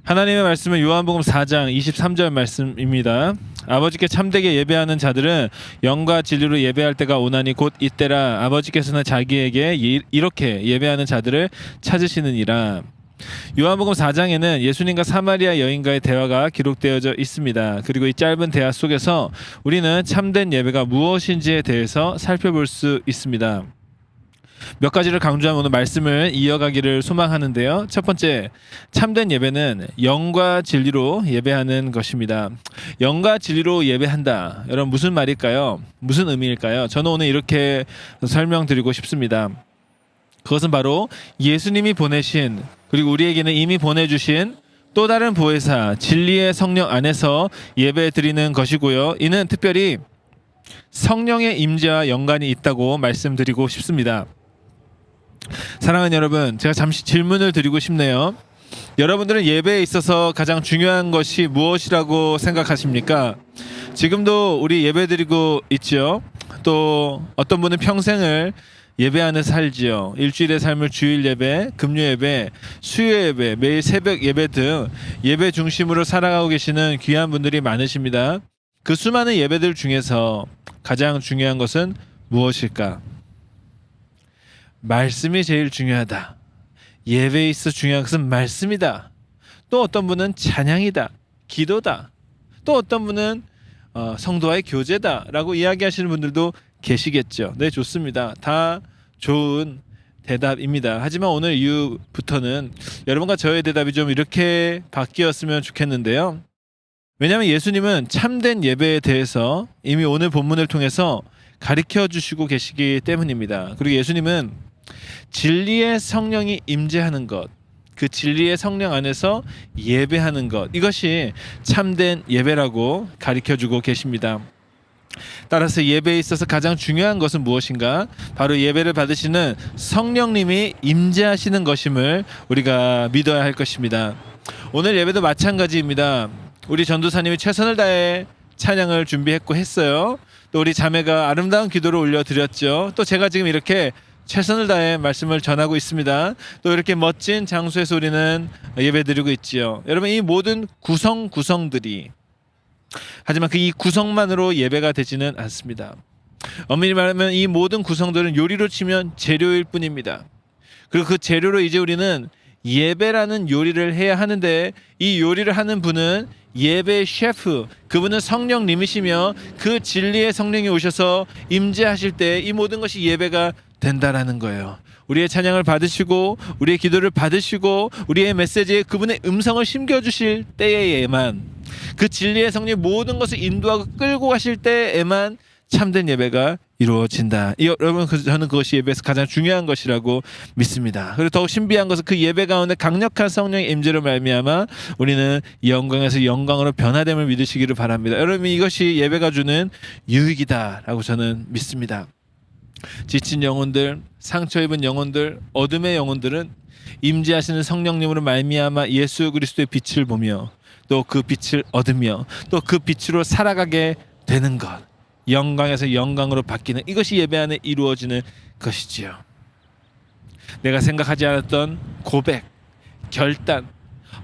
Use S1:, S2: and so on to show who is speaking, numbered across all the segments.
S1: 하나님의 말씀은 요한복음 4장 23절 말씀입니다. 아버지께 참되게 예배하는 자들은 영과 진리로 예배할 때가 오나니 곧 이때라. 아버지께서는 자기에게 이렇게 예배하는 자들을 찾으시느니라. 요한복음 4장에는 예수님과 사마리아 여인과의 대화가 기록되어져 있습니다. 그리고 이 짧은 대화 속에서 우리는 참된 예배가 무엇인지에 대해서 살펴볼 수 있습니다. 몇 가지를 강조하면 오늘 말씀을 이어가기를 소망하는데요. 첫 번째, 참된 예배는 영과 진리로 예배하는 것입니다. 영과 진리로 예배한다. 여러분 무슨 말일까요? 무슨 의미일까요? 저는 오늘 이렇게 설명드리고 싶습니다. 그것은 바로 예수님이 보내신, 그리고 우리에게는 이미 보내주신 또 다른 보혜사 진리의 성령 안에서 예배 드리는 것이고요. 이는 특별히 성령의 임재와 연관이 있다고 말씀드리고 싶습니다. 사랑하는 여러분, 제가 잠시 질문을 드리고 싶네요. 여러분들은 예배에 있어서 가장 중요한 것이 무엇이라고 생각하십니까? 지금도 우리 예배 드리고 있죠. 또 어떤 분은 평생을 예배하는 살지요. 일주일의 삶을 주일 예배, 금요 예배, 수요 예배, 매일 새벽 예배 등 예배 중심으로 살아가고 계시는 귀한 분들이 많으십니다. 그 수많은 예배들 중에서 가장 중요한 것은 무엇일까? 말씀이 제일 중요하다. 예배에 있어 중요한 것은 말씀이다. 또 어떤 분은 찬양이다, 기도다. 또 어떤 분은 성도와의 교제다라고 이야기하시는 분들도 계시겠죠. 네, 좋습니다. 다 좋은 대답입니다. 하지만 오늘 이후부터는 여러분과 저의 대답이 좀 이렇게 바뀌었으면 좋겠는데요. 왜냐하면 예수님은 참된 예배에 대해서 이미 오늘 본문을 통해서 가르쳐 주시고 계시기 때문입니다. 그리고 예수님은 진리의 성령이 임재하는 것, 그 진리의 성령 안에서 예배하는 것, 이것이 참된 예배라고 가르쳐 주고 계십니다. 따라서 예배에 있어서 가장 중요한 것은 무엇인가? 바로 예배를 받으시는 성령님이 임재하시는 것임을 우리가 믿어야 할 것입니다. 오늘 예배도 마찬가지입니다. 우리 전도사님이 최선을 다해 찬양을 준비했고 했어요. 또 우리 자매가 아름다운 기도를 올려드렸죠. 또 제가 지금 이렇게 최선을 다해 말씀을 전하고 있습니다. 또 이렇게 멋진 장소에서 우리는 예배드리고 있지요. 여러분, 이 모든 구성들이, 하지만 그 이 구성만으로 예배가 되지는 않습니다. 엄밀히 말하면 이 모든 구성들은 요리로 치면 재료일 뿐입니다. 그리고 그 재료로 이제 우리는 예배라는 요리를 해야 하는데, 이 요리를 하는 분은 예배 셰프, 그분은 성령님이시며 그 진리의 성령이 오셔서 임재하실 때 이 모든 것이 예배가 된다라는 거예요. 우리의 찬양을 받으시고 우리의 기도를 받으시고 우리의 메시지에 그분의 음성을 심겨주실 때에만, 그 진리의 성령이 모든 것을 인도하고 끌고 가실 때에만 참된 예배가 이루어진다. 여러분, 저는 그것이 예배에서 가장 중요한 것이라고 믿습니다. 그리고 더욱 신비한 것은 그 예배 가운데 강력한 성령의 임재로 말미암아 우리는 영광에서 영광으로 변화됨을 믿으시기를 바랍니다. 여러분, 이것이 예배가 주는 유익이다라고 저는 믿습니다. 지친 영혼들, 상처 입은 영혼들, 어둠의 영혼들은 임재하시는 성령님으로 말미암아 예수 그리스도의 빛을 보며 또 그 빛을 얻으며 또 그 빛으로 살아가게 되는 것, 영광에서 영광으로 바뀌는, 이것이 예배 안에 이루어지는 것이지요. 내가 생각하지 않았던 고백, 결단,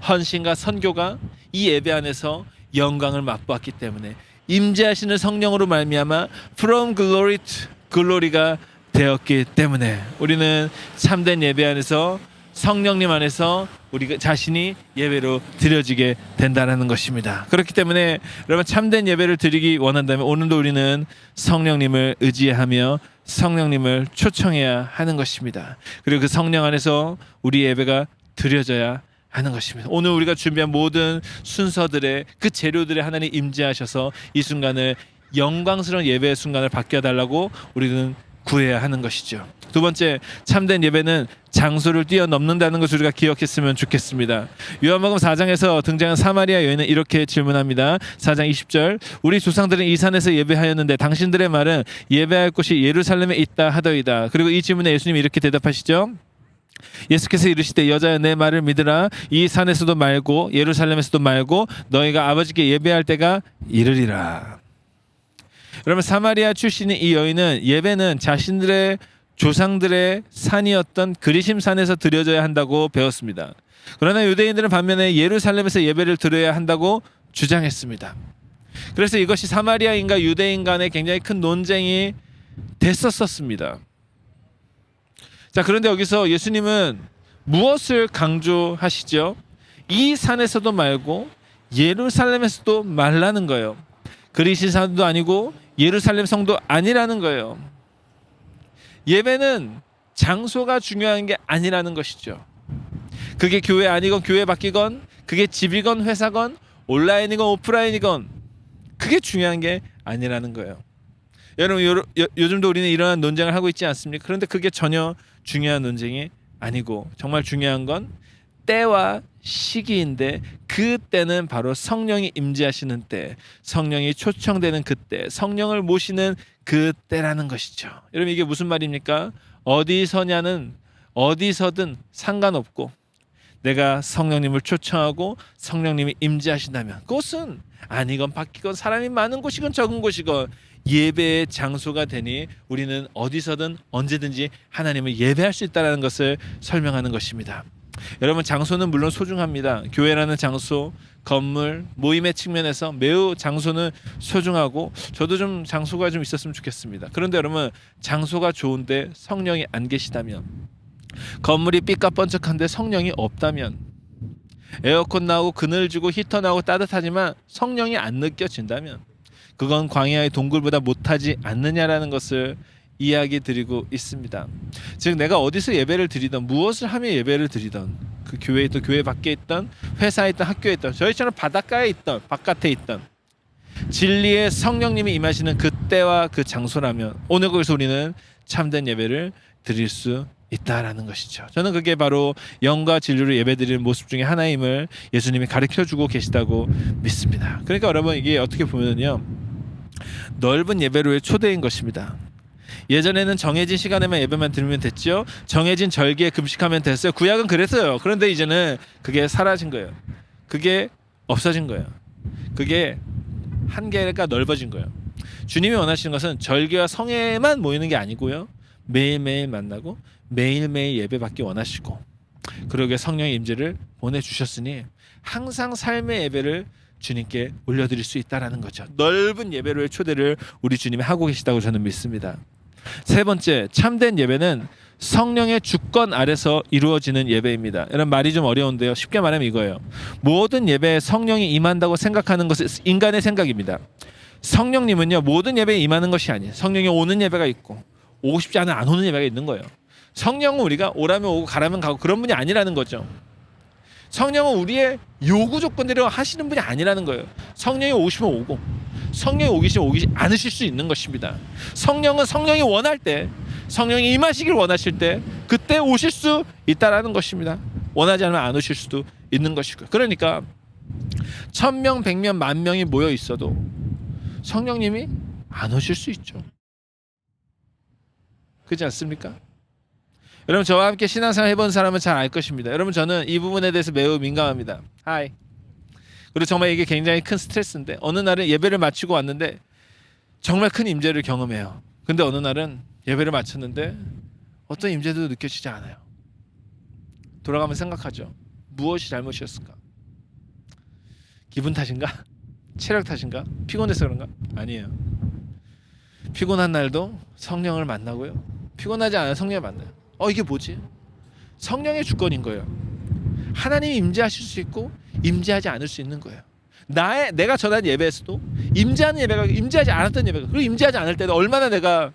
S1: 헌신과 선교가 이 예배 안에서 영광을 맛보았기 때문에 임재하시는 성령으로 말미암아 from glory to glory가 되었기 때문에 우리는 참된 예배 안에서 성령님 안에서 우리 자신이 예배로 드려지게 된다는 것입니다. 그렇기 때문에 여러분, 참된 예배를 드리기 원한다면 오늘도 우리는 성령님을 의지하며 성령님을 초청해야 하는 것입니다. 그리고 그 성령 안에서 우리 예배가 드려져야 하는 것입니다. 오늘 우리가 준비한 모든 순서들의 그 재료들에 하나님 임재하셔서 이 순간을 영광스러운 예배의 순간을 바뀌어달라고 우리는 구해야 하는 것이죠. 두 번째, 참된 예배는 장소를 뛰어넘는다는 것을 우리가 기억했으면 좋겠습니다. 요한복음 4장에서 등장한 사마리아 여인은 이렇게 질문합니다. 4장 20절, 우리 조상들은 이 산에서 예배하였는데 당신들의 말은 예배할 곳이 예루살렘에 있다 하더이다. 그리고 이 질문에 예수님이 이렇게 대답하시죠. 예수께서 이르시되 여자여, 내 말을 믿으라. 이 산에서도 말고 예루살렘에서도 말고 너희가 아버지께 예배할 때가 이르리라. 여러분, 사마리아 출신인 이 여인은 예배는 자신들의 조상들의 산이었던 그리심산에서 드려져야 한다고 배웠습니다. 그러나 유대인들은 반면에 예루살렘에서 예배를 드려야 한다고 주장했습니다. 그래서 이것이 사마리아인과 유대인 간에 굉장히 큰 논쟁이 됐었습니다. 자, 그런데 여기서 예수님은 무엇을 강조하시죠? 이 산에서도 말고 예루살렘에서도 말라는 거예요. 그리시 산도 아니고 예루살렘 성도 아니라는 거예요. 예배는 장소가 중요한 게 아니라는 것이죠. 그게 교회 아니건 교회 바뀌건, 그게 집이건 회사건, 온라인이건 오프라인이건, 그게 중요한 게 아니라는 거예요. 여러분, 요즘도 우리는 이러한 논쟁을 하고 있지 않습니까? 그런데 그게 전혀 중요한 논쟁이 아니고, 정말 중요한 건 때와 시기인데, 그 때는 바로 성령이 임재하시는 때, 성령이 초청되는 그때, 성령을 모시는 그 때라는 것이죠. 여러분, 이게 무슨 말입니까? 어디서냐는 어디서든 상관없고, 내가 성령님을 초청하고 성령님이 임재하신다면, 그것은 아니건 바뀌건 사람이 많은 곳이건 적은 곳이건 예배의 장소가 되니 우리는 어디서든 언제든지 하나님을 예배할 수 있다는 것을 설명하는 것입니다. 여러분, 장소는 물론 소중합니다. 교회라는 장소, 건물, 모임의 측면에서 매우 장소는 소중하고, 저도 좀 장소가 좀 있었으면 좋겠습니다. 그런데 여러분, 장소가 좋은데 성령이 안 계시다면, 건물이 삐까뻔쩍한데 성령이 없다면, 에어컨 나오고 그늘지고 히터 나오고 따뜻하지만 성령이 안 느껴진다면, 그건 광야의 동굴보다 못하지 않느냐라는 것을 이야기 드리고 있습니다. 즉, 내가 어디서 예배를 드리던, 무엇을 하며 예배를 드리던, 그 교회에 있던, 교회 밖에 있던, 회사에 있던, 학교에 있던, 저희처럼 바닷가에 있던, 바깥에 있던, 진리의 성령님이 임하시는 그때와 그 장소라면 오늘 거기서 우리는 참된 예배를 드릴 수 있다라는 것이죠. 저는 그게 바로 영과 진리로 예배드리는 모습 중에 하나임을 예수님이 가르쳐주고 계시다고 믿습니다. 그러니까 여러분, 이게 어떻게 보면요, 넓은 예배로의 초대인 것입니다. 예전에는 정해진 시간에만 예배만 드리면 됐죠. 정해진 절기에 금식하면 됐어요. 구약은 그랬어요. 그런데 이제는 그게 사라진 거예요. 그게 없어진 거예요. 그게 한계가 넓어진 거예요. 주님이 원하시는 것은 절기와 성회만 모이는 게 아니고요, 매일매일 만나고 매일매일 예배받기 원하시고, 그러게 성령의 임재를 보내주셨으니 항상 삶의 예배를 주님께 올려드릴 수 있다는 거죠. 넓은 예배로의 초대를 우리 주님이 하고 계시다고 저는 믿습니다. 세 번째, 참된 예배는 성령의 주권 아래서 이루어지는 예배입니다. 여러분, 말이 좀 어려운데요, 쉽게 말하면 이거예요. 모든 예배에 성령이 임한다고 생각하는 것은 인간의 생각입니다. 성령님은요, 모든 예배에 임하는 것이 아니에요. 성령이 오는 예배가 있고, 오고 싶지 않으면 안 오는 예배가 있는 거예요. 성령은 우리가 오라면 오고 가라면 가고 그런 분이 아니라는 거죠. 성령은 우리의 요구 조건대로 하시는 분이 아니라는 거예요. 성령이 오시면 오고, 성령이 오기 않으실 수 있는 것입니다. 성령은 성령이 원할 때, 성령이 임하시길 원하실 때, 그때 오실 수 있다라는 것입니다. 원하지 않으면 안 오실 수도 있는 것이고요. 그러니까 1000명, 100명, 10,000명이 모여 있어도 성령님이 안 오실 수 있죠. 그렇지 않습니까? 여러분, 저와 함께 신앙생활 해본 사람은 잘 알 것입니다. 여러분, 저는 이 부분에 대해서 매우 민감합니다. 하이. 그리고 정말 이게 굉장히 큰 스트레스인데, 어느 날은 예배를 마치고 왔는데 정말 큰 임재를 경험해요. 근데 어느 날은 예배를 마쳤는데 어떤 임재도 느껴지지 않아요. 돌아가면 생각하죠. 무엇이 잘못이었을까? 기분 탓인가? 체력 탓인가? 피곤해서 그런가? 아니에요. 피곤한 날도 성령을 만나고요, 피곤하지 않아요, 성령을 만나요. 이게 뭐지? 성령의 주권인 거예요. 하나님이 임재하실 수 있고 임재하지 않을 수 있는 거예요. 내가 전한 예배에서도 임재하는 예배가, 임재하지 않았던 예배가, 그리고 임재하지 않을 때도 얼마나 내가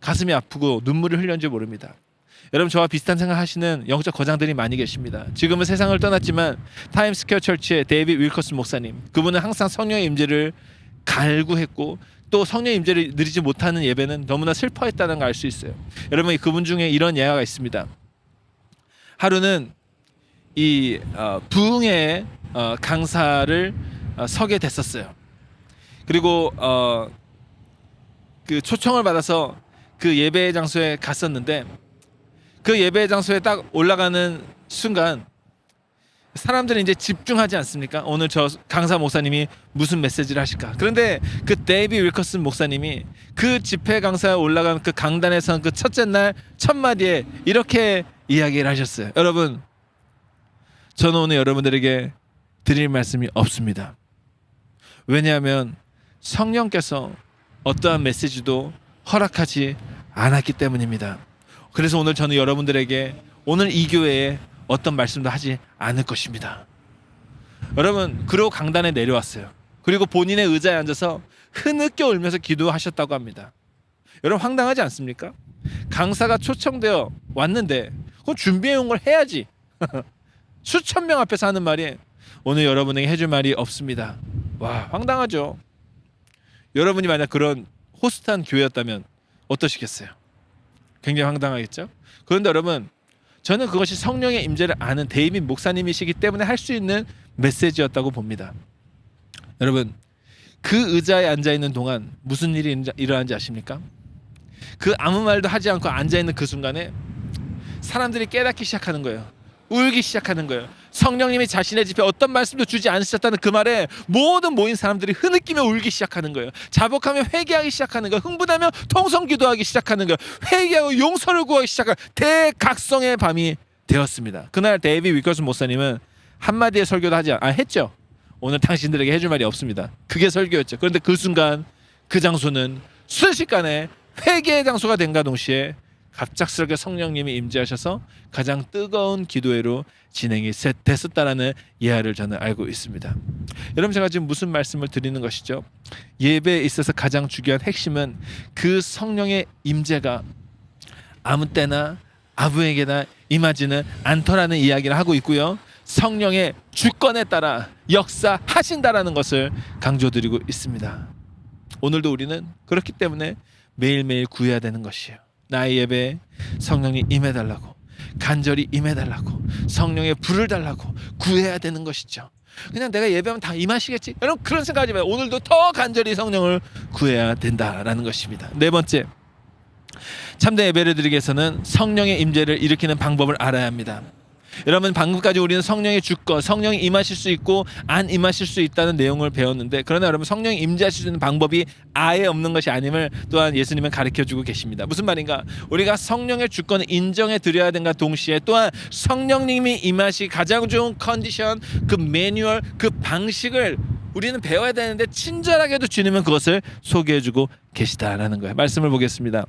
S1: 가슴이 아프고 눈물을 흘렸는지 모릅니다. 여러분, 저와 비슷한 생각 하시는 영적 거장들이 많이 계십니다. 지금은 세상을 떠났지만 타임스퀘어 철치의 데이빗 윌커슨 목사님, 그분은 항상 성령의 임재를 갈구했고, 또 성령의 임재를 누리지 못하는 예배는 너무나 슬퍼했다는 걸 알 수 있어요. 여러분, 그분 중에 이런 예화가 있습니다. 하루는 이 부흥회 강사를 서게 됐었어요. 그리고 그 초청을 받아서 그 예배 장소에 갔었는데, 그 예배 장소에 딱 올라가는 순간 사람들은 이제 집중하지 않습니까? 오늘 저 강사 목사님이 무슨 메시지를 하실까? 그런데 그 데이비 윌커슨 목사님이 그 집회 강사에 올라간 그 강단에서 그 첫째 날 첫 마디에 이렇게 이야기를 하셨어요. 여러분, 저는 오늘 여러분들에게 드릴 말씀이 없습니다. 왜냐하면 성령께서 어떠한 메시지도 허락하지 않았기 때문입니다. 그래서 오늘 저는 여러분들에게 오늘 이 교회에 어떤 말씀도 하지 않을 것입니다. 여러분, 그러고 강단에 내려왔어요. 그리고 본인의 의자에 앉아서 흐느껴 울면서 기도하셨다고 합니다. 여러분, 황당하지 않습니까? 강사가 초청되어 왔는데 그건 준비해온 걸 해야지. 수천 명 앞에서 하는 말이 오늘 여러분에게 해줄 말이 없습니다. 와, 황당하죠. 여러분이 만약 그런 호스트한 교회였다면 어떠시겠어요? 굉장히 황당하겠죠. 그런데 여러분, 저는 그것이 성령의 임재를 아는 데이빗 목사님이시기 때문에 할 수 있는 메시지였다고 봅니다. 여러분, 그 의자에 앉아있는 동안 무슨 일이 일어나는지 아십니까? 그 아무 말도 하지 않고 앉아있는 그 순간에 사람들이 깨닫기 시작하는 거예요. 울기 시작하는 거예요. 성령님이 자신의 집에 어떤 말씀도 주지 않으셨다는 그 말에 모든 모인 사람들이 흐느끼며 울기 시작하는 거예요. 자복하며 회개하기 시작하는 거예요. 흥분하며 통성 기도하기 시작하는 거예요. 회개하고 용서를 구하기 시작한 대각성의 밤이 되었습니다. 그날 데이빗 위커슨 목사님은 한마디의 설교도 했죠. 오늘 당신들에게 해줄 말이 없습니다. 그게 설교였죠. 그런데 그 순간 그 장소는 순식간에 회개의 장소가 된가 동시에 갑작스럽게 성령님이 임재하셔서 가장 뜨거운 기도회로 진행이 됐었다라는 예화를 저는 알고 있습니다. 여러분, 제가 지금 무슨 말씀을 드리는 것이죠? 예배에 있어서 가장 중요한 핵심은 그 성령의 임재가 아무 때나 아무에게나 임하지는 않더라는 이야기를 하고 있고요. 성령의 주권에 따라 역사하신다라는 것을 강조드리고 있습니다. 오늘도 우리는 그렇기 때문에 매일매일 구해야 되는 것이에요. 나의 예배에 성령이 임해달라고, 간절히 임해달라고, 성령의 불을 달라고 구해야 되는 것이죠. 그냥 내가 예배하면 다 임하시겠지, 여러분, 그런 생각하지 마요. 오늘도 더 간절히 성령을 구해야 된다라는 것입니다. 네 번째, 참된 예배를 드리기 위해서는 성령의 임재를 일으키는 방법을 알아야 합니다. 여러분, 방금까지 우리는 성령의 주권, 성령이 임하실 수 있고 안 임하실 수 있다는 내용을 배웠는데, 그러나 여러분, 성령이 임재하실 수 있는 방법이 아예 없는 것이 아님을 또한 예수님은 가르쳐주고 계십니다. 무슨 말인가? 우리가 성령의 주권을 인정해 드려야 된가 동시에 또한 성령님이 임하시 가장 좋은 컨디션, 그 매뉴얼, 그 방식을 우리는 배워야 되는데 친절하게도 주님은 그것을 소개해주고 계시다라는 거예요. 말씀을 보겠습니다.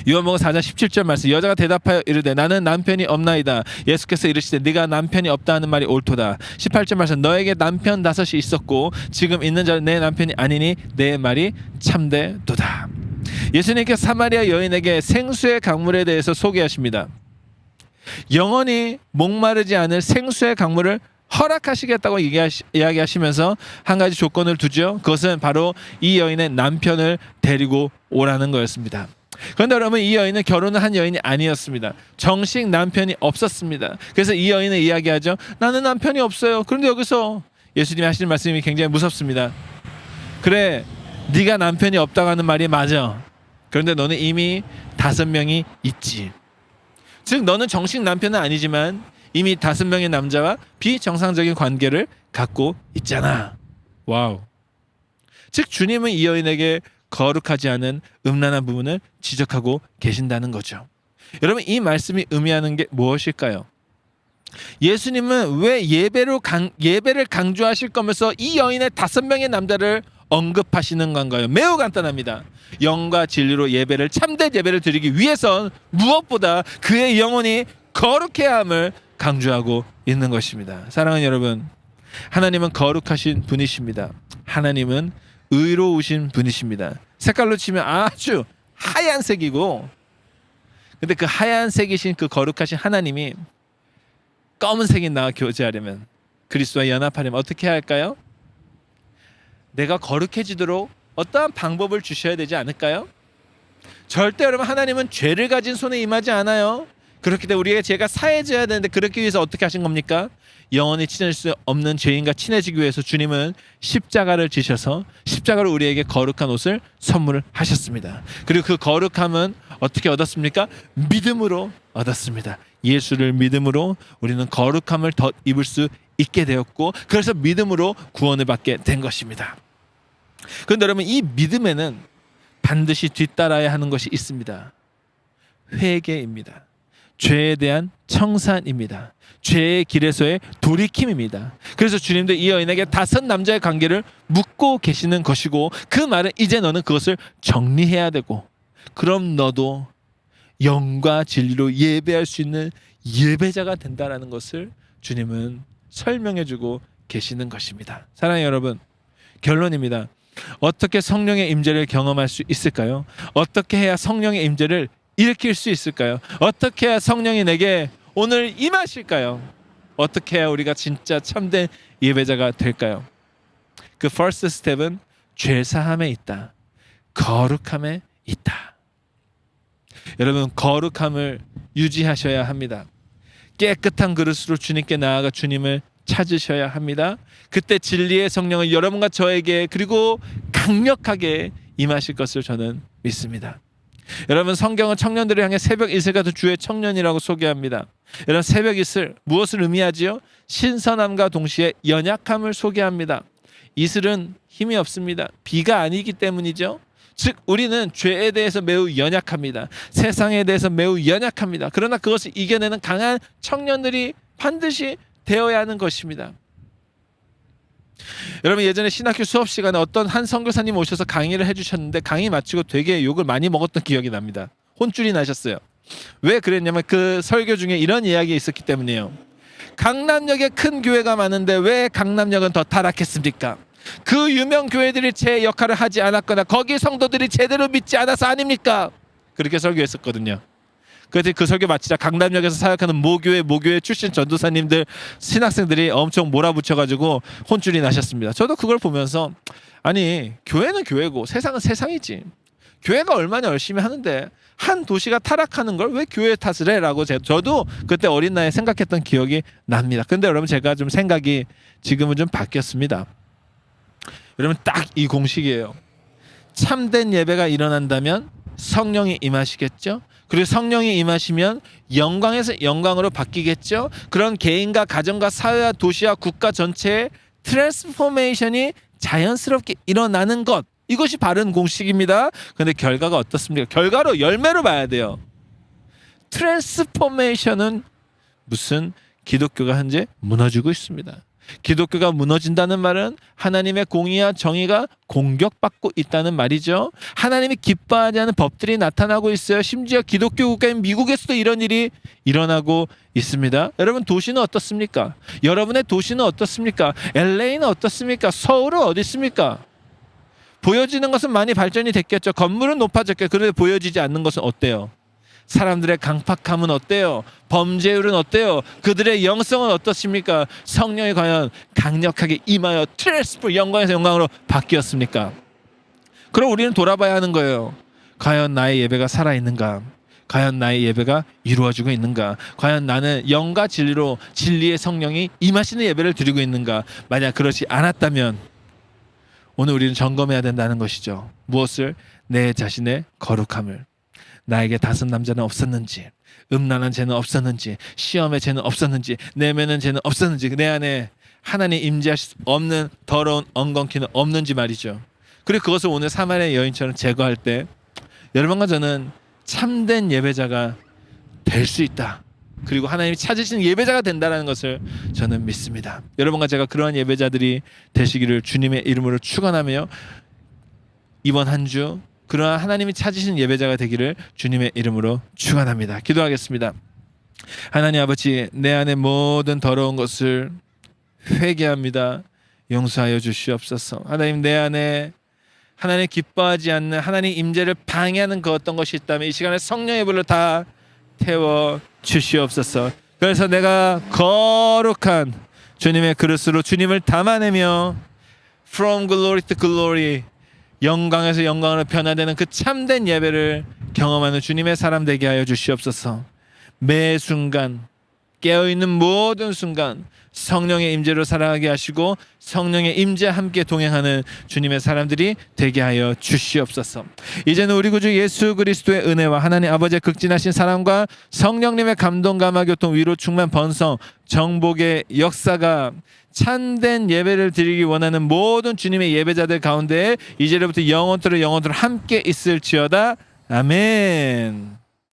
S1: 요한복음 4장 17절 말씀. 여자가 대답하여 이르되 나는 남편이 없나이다. 예수께서 이르시되 네가 남편이 없다 하는 말이 옳도다. 18절 말씀. 너에게 남편 5이 있었고 지금 있는 자는 내 남편이 아니니 내 말이 참되도다. 예수님께서 사마리아 여인에게 생수의 강물에 대해서 소개하십니다. 영원히 목마르지 않을 생수의 강물을 허락하시겠다고 이야기하시면서 한 가지 조건을 두죠. 그것은 바로 이 여인의 남편을 데리고 오라는 거였습니다. 그런데 여러분, 이 여인은 결혼을 한 여인이 아니었습니다. 정식 남편이 없었습니다. 그래서 이 여인은 이야기하죠. 나는 남편이 없어요. 그런데 여기서 예수님이 하시는 말씀이 굉장히 무섭습니다. 그래, 네가 남편이 없다고 하는 말이 맞아. 그런데 너는 이미 5명이 있지. 즉 너는 정식 남편은 아니지만 이미 5명의 남자와 비정상적인 관계를 갖고 있잖아. 와우. 즉 주님은 이 여인에게 거룩하지 않은 음란한 부분을 지적하고 계신다는 거죠. 여러분, 이 말씀이 의미하는 게 무엇일까요? 예수님은 왜 예배를 강조하실 거면서 이 여인의 5명의 남자를 언급하시는 건가요? 매우 간단합니다. 영과 진리로 예배를, 참된 예배를 드리기 위해선 무엇보다 그의 영혼이 거룩해야 함을 강조하고 있는 것입니다. 사랑하는 여러분, 하나님은 거룩하신 분이십니다. 하나님은 의로우신 분이십니다. 색깔로 치면 아주 하얀색이고, 근데 그 하얀색이신 그 거룩하신 하나님이 검은색인 나와 교제하려면, 그리스도와 연합하려면 어떻게 해야 할까요? 내가 거룩해지도록 어떠한 방법을 주셔야 되지 않을까요? 절대 여러분, 하나님은 죄를 가진 손에 임하지 않아요. 그렇기 때문에 우리의 죄가 사해져야 되는데, 그렇기 위해서 어떻게 하신 겁니까? 영원히 친해질 수 없는 죄인과 친해지기 위해서 주님은 십자가를 지셔서 십자가로 우리에게 거룩한 옷을 선물을 하셨습니다. 그리고 그 거룩함은 어떻게 얻었습니까? 믿음으로 얻었습니다. 예수를 믿음으로 우리는 거룩함을 더 입을 수 있게 되었고, 그래서 믿음으로 구원을 받게 된 것입니다. 그런데 여러분, 이 믿음에는 반드시 뒤따라야 하는 것이 있습니다. 회개입니다. 죄에 대한 청산입니다. 죄의 길에서의 돌이킴입니다. 그래서 주님도 이 여인에게 5 남자의 관계를 묻고 계시는 것이고, 그 말은 이제 너는 그것을 정리해야 되고, 그럼 너도 영과 진리로 예배할 수 있는 예배자가 된다라는 것을 주님은 설명해주고 계시는 것입니다. 사랑하는 여러분, 결론입니다. 어떻게 성령의 임재를 경험할 수 있을까요? 어떻게 해야 성령의 임재를 일으킬 수 있을까요? 어떻게 해야 성령이 내게 오늘 임하실까요? 어떻게 해야 우리가 진짜 참된 예배자가 될까요? 그 first step은 죄사함에 있다. 거룩함에 있다. 여러분, 거룩함을 유지하셔야 합니다. 깨끗한 그릇으로 주님께 나아가 주님을 찾으셔야 합니다. 그때 진리의 성령은 여러분과 저에게 그리고 강력하게 임하실 것을 저는 믿습니다. 여러분, 성경은 청년들을 향해 새벽 이슬과 주의 청년이라고 소개합니다. 여러분, 새벽 이슬 무엇을 의미하지요? 신선함과 동시에 연약함을 소개합니다. 이슬은 힘이 없습니다. 비가 아니기 때문이죠. 즉 우리는 죄에 대해서 매우 연약합니다. 세상에 대해서 매우 연약합니다. 그러나 그것을 이겨내는 강한 청년들이 반드시 되어야 하는 것입니다. 여러분, 예전에 신학교 수업 시간에 어떤 한 선교사님 오셔서 강의를 해주셨는데 강의 마치고 되게 욕을 많이 먹었던 기억이 납니다. 혼쭐이 나셨어요. 왜 그랬냐면 그 설교 중에 이런 이야기가 있었기 때문이에요. 강남역에 큰 교회가 많은데 왜 강남역은 더 타락했습니까? 그 유명 교회들이 제 역할을 하지 않았거나 거기 성도들이 제대로 믿지 않아서 아닙니까? 그렇게 설교했었거든요. 그래서 그 설교 마치자 강남역에서 사역하는 모교회 출신 전도사님들, 신학생들이 엄청 몰아붙여가지고 혼쭐이 나셨습니다. 저도 그걸 보면서 아니, 교회는 교회고 세상은 세상이지. 교회가 얼마나 열심히 하는데 한 도시가 타락하는 걸 왜 교회 탓을 해? 라고 저도 그때 어린 나이에 생각했던 기억이 납니다. 근데 여러분, 제가 좀 생각이 지금은 좀 바뀌었습니다. 여러분, 딱 이 공식이에요. 참된 예배가 일어난다면 성령이 임하시겠죠. 그리고 성령이 임하시면 영광에서 영광으로 바뀌겠죠. 그런 개인과 가정과 사회와 도시와 국가 전체의 트랜스포메이션이 자연스럽게 일어나는 것, 이것이 바른 공식입니다. 그런데 결과가 어떻습니까? 결과로 열매로 봐야 돼요. 트랜스포메이션은 무슨 기독교가 현재 무너지고 있습니다. 기독교가 무너진다는 말은 하나님의 공의와 정의가 공격받고 있다는 말이죠. 하나님이 기뻐하지 않는 법들이 나타나고 있어요. 심지어 기독교 국가인 미국에서도 이런 일이 일어나고 있습니다. 여러분, 도시는 어떻습니까? 여러분의 도시는 어떻습니까? LA는 어떻습니까? 서울은 어디 있습니까? 보여지는 것은 많이 발전이 됐겠죠. 건물은 높아졌겠죠. 그런데 보여지지 않는 것은 어때요? 사람들의 강팍함은 어때요? 범죄율은 어때요? 그들의 영성은 어떻습니까? 성령이 과연 강력하게 임하여 트랜스포 영광에서 영광으로 바뀌었습니까? 그럼 우리는 돌아봐야 하는 거예요. 과연 나의 예배가 살아있는가? 과연 나의 예배가 이루어지고 있는가? 과연 나는 영과 진리로 진리의 성령이 임하시는 예배를 드리고 있는가? 만약 그렇지 않았다면 오늘 우리는 점검해야 된다는 것이죠. 무엇을? 내 자신의 거룩함을. 나에게 5 남자는 없었는지, 음란한 죄는 없었는지, 시험의 죄는 없었는지, 내면은 죄는 없었는지, 내 안에 하나님 임재하실 수 없는 더러운 엉겅퀴는 없는지 말이죠. 그리고 그것을 오늘 사마리아 여인처럼 제거할 때 여러분과 저는 참된 예배자가 될 수 있다. 그리고 하나님이 찾으시는 예배자가 된다는 것을 저는 믿습니다. 여러분과 제가 그러한 예배자들이 되시기를 주님의 이름으로 축원하며 이번 한 주 그러한 하나님이 찾으신 예배자가 되기를 주님의 이름으로 축원합니다. 기도하겠습니다. 하나님 아버지, 내 안에 모든 더러운 것을 회개합니다. 용서하여 주시옵소서. 하나님, 내 안에 하나님 기뻐하지 않는 하나님 임재를 방해하는 그 어떤 것이 있다면 이 시간에 성령의 불로 다 태워 주시옵소서. 그래서 내가 거룩한 주님의 그릇으로 주님을 담아내며 From glory to glory, 영광에서 영광으로 변화되는 그 참된 예배를 경험하는 주님의 사람 되게 하여 주시옵소서. 매 순간, 깨어있는 모든 순간 성령의 임재로 살아가게 하시고 성령의 임재와 함께 동행하는 주님의 사람들이 되게 하여 주시옵소서. 이제는 우리 구주 예수 그리스도의 은혜와 하나님 아버지의 극진하신 사랑과 성령님의 감동 감화 교통 위로 충만 번성 정복의 역사가 참된 예배를 드리기 원하는 모든 주님의 예배자들 가운데 이제부터 영원토록 함께 있을지어다. 아멘.